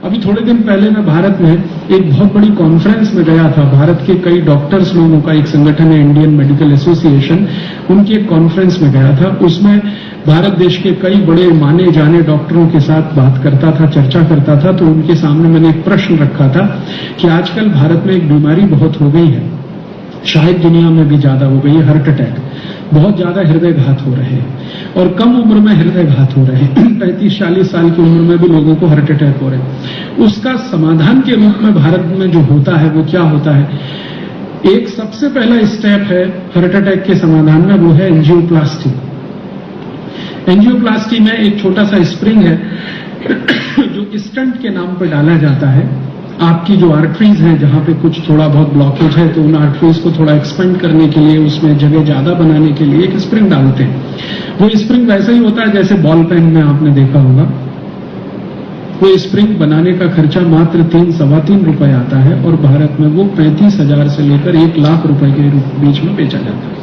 अभी थोड़े दिन पहले मैं भारत में एक बहुत बड़ी कॉन्फ्रेंस में गया था। भारत के कई डॉक्टर्स लोगों का एक संगठन है, इंडियन मेडिकल एसोसिएशन, उनकी एक कॉन्फ्रेंस में गया था। उसमें भारत देश के कई बड़े माने जाने डॉक्टरों के साथ बात करता था, चर्चा करता था। तो उनके सामने मैंने एक प्रश्न रखा था कि आजकल भारत में एक बीमारी बहुत हो गई है, शायद दुनिया में भी ज्यादा हो गई है, हार्ट अटैक। बहुत ज्यादा हृदय घात हो रहे हैं और कम उम्र में हृदय घात हो रहे हैं। 35-40 साल की उम्र में भी लोगों को हार्ट अटैक हो रहे हैं। उसका समाधान के रूप में भारत में जो होता है वो क्या होता है? एक सबसे पहला स्टेप है हार्ट अटैक के समाधान में, वो है एंजियोप्लास्टी। एंजियोप्लास्टी में एक छोटा सा स्प्रिंग है जो स्टंट के नाम पर डाला जाता है। आपकी जो आर्टरीज हैं, जहां पे कुछ थोड़ा बहुत ब्लॉकेज है, तो उन आर्टरीज को थोड़ा एक्सपेंड करने के लिए, उसमें जगह ज्यादा बनाने के लिए एक स्प्रिंग डालते हैं। वो स्प्रिंग वैसा ही होता है जैसे बॉल पेन में आपने देखा होगा। वो स्प्रिंग बनाने का खर्चा मात्र 3-3.25 रुपए आता है और भारत में वो 35,000 से लेकर 1 लाख रुपए के बीच में बेचा जाता है।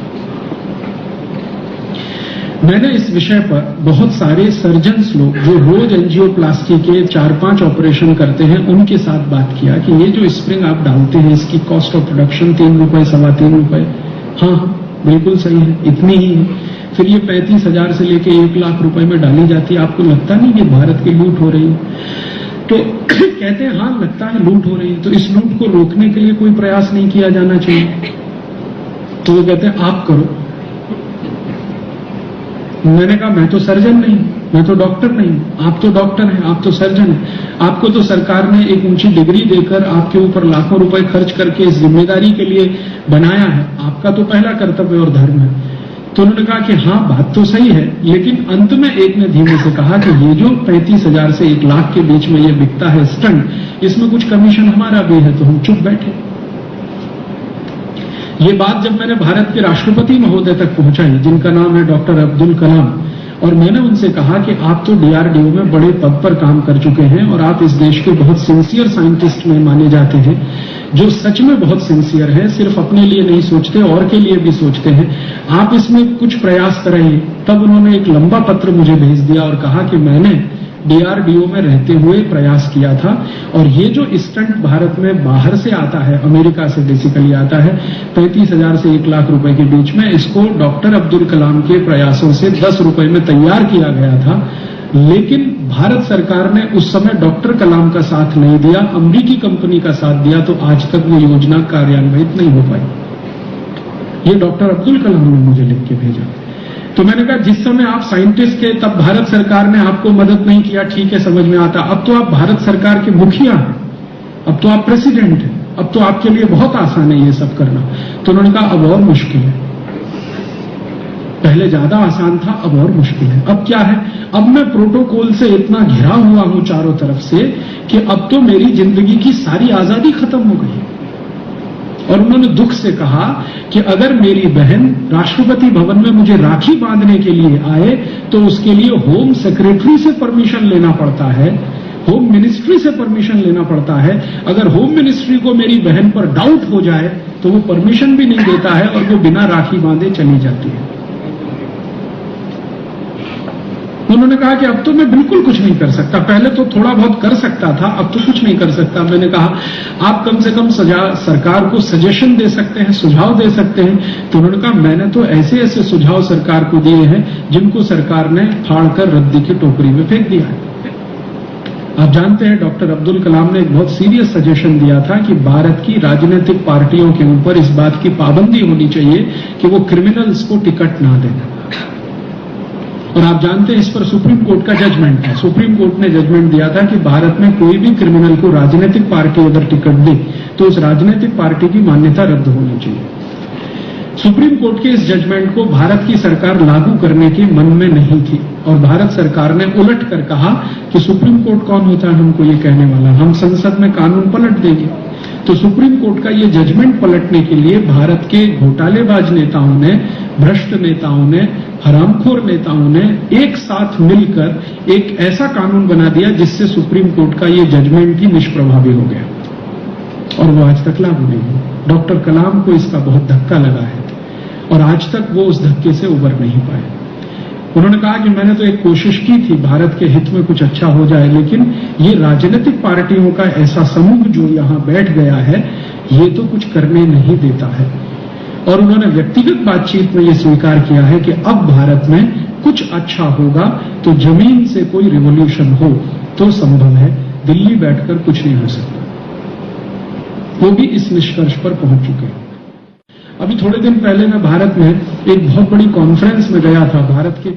मैंने इस विषय पर बहुत सारे सर्जन्स लोग जो रोज एंजियोप्लास्टी के 4-5 ऑपरेशन करते हैं उनके साथ बात किया कि ये जो स्प्रिंग आप डालते हैं इसकी कॉस्ट ऑफ प्रोडक्शन 3 रुपए, 3.25 रुपए। हाँ, बिल्कुल सही है, इतनी ही है। फिर ये 35,000 से लेके 1 लाख रुपए में डाली जाती है। आपको लगता नहीं कि भारत की लूट हो रही है? तो कहते हैं हाँ, लगता है लूट हो रही है। तो इस लूट को रोकने के लिए कोई प्रयास नहीं किया जाना चाहिए? तो वो कहते हैं आप करो। मैंने कहा मैं तो सर्जन नहीं, मैं तो डॉक्टर नहीं। आप तो डॉक्टर हैं, आप तो सर्जन हैं। आपको तो सरकार ने एक ऊंची डिग्री देकर आपके ऊपर लाखों रुपए खर्च करके इस जिम्मेदारी के लिए बनाया है। आपका तो पहला कर्तव्य और धर्म है। तो उन्होंने कहा कि हाँ, बात तो सही है, लेकिन अंत में एक ने धीमे से कहा कि ये जो 35,000 से 1 लाख के बीच में ये बिकता है स्टंट, इसमें कुछ कमीशन हमारा भी है। तो हम चुप बैठे। ये बात जब मैंने भारत के राष्ट्रपति महोदय तक पहुंचाई, जिनका नाम है डॉक्टर अब्दुल कलाम, और मैंने उनसे कहा कि आप तो डीआरडीओ में बड़े पद पर काम कर चुके हैं और आप इस देश के बहुत सिंसियर साइंटिस्ट में माने जाते हैं, जो सच में बहुत सिंसियर है, सिर्फ अपने लिए नहीं सोचते और के लिए भी सोचते हैं। आप इसमें कुछ प्रयास करें। तब उन्होंने एक लंबा पत्र मुझे भेज दिया और कहा कि मैंने डीआरडीओ में रहते हुए प्रयास किया था और ये जो स्टंट भारत में बाहर से आता है, अमेरिका से बेसिकली आता है, 35,000 से 1 लाख रुपए के बीच में, इसको डॉक्टर अब्दुल कलाम के प्रयासों से 10 रुपए में तैयार किया गया था। लेकिन भारत सरकार ने उस समय डॉक्टर कलाम का साथ नहीं दिया, अमेरिकी कंपनी का साथ दिया, तो आज तक वो योजना कार्यान्वित नहीं हो पाई। ये डॉक्टर अब्दुल कलाम ने मुझे लिख के भेजा। तो मैंने कहा जिस समय आप साइंटिस्ट के, तब भारत सरकार ने आपको मदद नहीं किया, ठीक है, समझ में आता। अब तो आप भारत सरकार के मुखिया हैं, अब तो आप प्रेसिडेंट हैं, अब तो आपके लिए बहुत आसान है ये सब करना। तो उन्होंने कहा अब और मुश्किल है। पहले ज्यादा आसान था, अब और मुश्किल है। अब क्या है? अब मैं प्रोटोकॉल से इतना घिरा हुआ हूं चारों तरफ से कि अब तो मेरी जिंदगी की सारी आजादी खत्म हो गई। और उन्होंने दुख से कहा कि अगर मेरी बहन राष्ट्रपति भवन में मुझे राखी बांधने के लिए आए तो उसके लिए होम सेक्रेटरी से परमिशन लेना पड़ता है, होम मिनिस्ट्री से परमिशन लेना पड़ता है। अगर होम मिनिस्ट्री को मेरी बहन पर डाउट हो जाए तो वो परमिशन भी नहीं देता है और वो बिना राखी बांधे चली जाती है। उन्होंने कहा कि अब तो मैं बिल्कुल कुछ नहीं कर सकता, पहले तो थोड़ा बहुत कर सकता था, अब तो कुछ नहीं कर सकता। मैंने कहा आप कम से कम सरकार को सजेशन दे सकते हैं, सुझाव दे सकते हैं। तो उन्होंने कहा मैंने तो ऐसे ऐसे सुझाव सरकार को दिए हैं जिनको सरकार ने फाड़कर रद्दी की टोकरी में फेंक दिया है। आप जानते हैं डॉक्टर अब्दुल कलाम ने एक बहुत सीरियस सजेशन दिया था कि भारत की राजनीतिक पार्टियों के ऊपर इस बात की पाबंदी होनी चाहिए कि वो क्रिमिनल्स को टिकट ना दें। और आप जानते हैं इस पर सुप्रीम कोर्ट का जजमेंट है। सुप्रीम कोर्ट ने जजमेंट दिया था कि भारत में कोई भी क्रिमिनल को राजनीतिक पार्टी अगर टिकट दे तो उस राजनीतिक पार्टी की मान्यता रद्द होनी चाहिए। सुप्रीम कोर्ट के इस जजमेंट को भारत की सरकार लागू करने के मन में नहीं थी और भारत सरकार ने उलट कर कहा कि सुप्रीम कोर्ट कौन होता है हमको ये कहने वाला, हम संसद में कानून पलट देंगे। तो सुप्रीम कोर्ट का ये जजमेंट पलटने के लिए भारत के घोटालेबाज नेताओं ने, भ्रष्ट नेताओं ने, हरामखोर नेताओं ने एक साथ मिलकर एक ऐसा कानून बना दिया जिससे सुप्रीम कोर्ट का ये जजमेंट ही निष्प्रभावी हो गया और वो आज तक लागू नहीं हुआ। डॉक्टर कलाम को इसका बहुत धक्का लगा है और आज तक वो उस धक्के से उबर नहीं पाए। उन्होंने कहा कि मैंने तो एक कोशिश की थी भारत के हित में कुछ अच्छा हो जाए, लेकिन ये राजनीतिक पार्टियों का ऐसा समूह जो यहां बैठ गया है, ये तो कुछ करने नहीं देता है। और उन्होंने व्यक्तिगत बातचीत में ये स्वीकार किया है कि अब भारत में कुछ अच्छा होगा तो जमीन से कोई रिवॉल्यूशन हो तो संभव है, दिल्ली बैठकर कुछ नहीं हो सकता। वो भी इस निष्कर्ष पर पहुंच चुके हैं। अभी थोड़े दिन पहले मैं भारत में एक बहुत बड़ी कॉन्फ्रेंस में गया था। भारत के